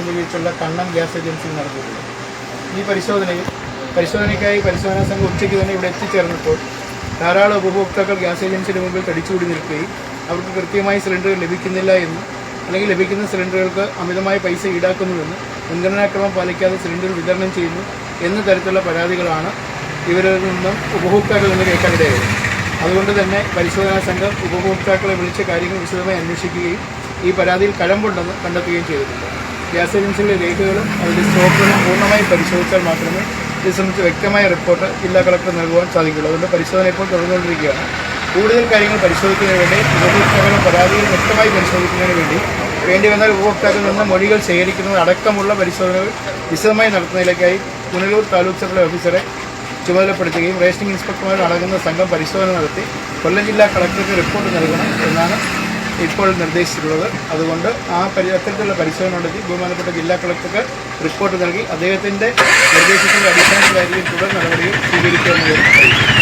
കേന്ദ്രീകരിച്ചുള്ള കണ്ണൻ ഗ്യാസ് ഏജൻസിയിൽ നടത്തിയിട്ടുള്ളത്. ഈ പരിശോധനയ്ക്കായി പരിശോധനാ സംഘം ഉച്ചയ്ക്ക് തന്നെ ഇവിടെ എത്തിച്ചേർന്നപ്പോൾ ധാരാളം ഉപഭോക്താക്കൾ ഗ്യാസ് ഏജൻസിയുടെ മുമ്പിൽ തടിച്ചുകൂടി നിൽക്കുകയും അവർക്ക് കൃത്യമായി സിലിണ്ടറുകൾ ലഭിക്കുന്നില്ല എന്നും അല്ലെങ്കിൽ ലഭിക്കുന്ന സിലിണ്ടറുകൾക്ക് അമിതമായ പൈസ ഈടാക്കുന്നുവെന്നും മുൻഗണനാക്രമം പാലിക്കാതെ സിലിണ്ടർ വിതരണം ചെയ്യുന്നു എന്ന തരത്തിലുള്ള പരാതികളാണ് ഇവരിൽ നിന്നും ഉപഭോക്താക്കളിൽ നിന്ന് കേൾക്കാനിടയായത്. അതുകൊണ്ട് തന്നെ പരിശോധനാ സംഘം ഉപഭോക്താക്കളെ വിളിച്ച കാര്യങ്ങൾ വിശദമായി അന്വേഷിക്കുകയും ഈ പരാതിയിൽ കഴമ്പുണ്ടെന്ന് കണ്ടെത്തുകയും ചെയ്തിട്ടുണ്ട്. ഗ്യാസ് ഏജൻസിയിലെ രേഖകളും അതിൻ്റെ സ്റ്റോക്കുകളും പൂർണ്ണമായും പരിശോധിച്ചാൽ മാത്രമേ ഇത് സംബന്ധിച്ച് വ്യക്തമായ റിപ്പോർട്ട് ജില്ലാ കളക്ടർ നൽകുവാൻ സാധിക്കുള്ളൂ. അതുകൊണ്ട് പരിശോധന ഇപ്പോൾ തുടർന്നുകൊണ്ടിരിക്കുകയാണ്. കൂടുതൽ കാര്യങ്ങൾ പരിശോധിക്കുന്നതിന് വേണ്ടി ഉപഭോക്താക്കളുടെ പരാതികൾ വ്യക്തമായി പരിശോധിക്കുന്നതിന് വേണ്ടി വന്നാൽ ഉപഭോക്താക്കളിൽ നിന്ന് മൊഴികൾ ശേഖരിക്കുന്നത് അടക്കമുള്ള പരിശോധനകൾ വിശദമായി നടത്തുന്നതിലേക്കായി പുനലൂർ താലൂക്ക് സർക്കിൾ ഓഫീസറെ ചുമതലപ്പെടുത്തുകയും റേഷനിംഗ് ഇൻസ്പെക്ടർമാർ അടങ്ങുന്ന സംഘം പരിശോധന നടത്തി കൊല്ലം ജില്ലാ കളക്ടർക്ക് റിപ്പോർട്ട് നൽകണം എന്നാണ് ഇപ്പോൾ നിർദ്ദേശിച്ചിട്ടുള്ളത്. അതുകൊണ്ട് അത്തരത്തിലുള്ള പരിശോധന നടത്തി ബഹുമാനപ്പെട്ട ജില്ലാ കളക്ടർക്ക് റിപ്പോർട്ട് നൽകി അദ്ദേഹത്തിൻ്റെ നിർദ്ദേശത്തിൻ്റെ അടിസ്ഥാനത്തിലായിരിക്കും തുടർ നടപടികൾ സ്വീകരിക്കുക എന്നുള്ളത്.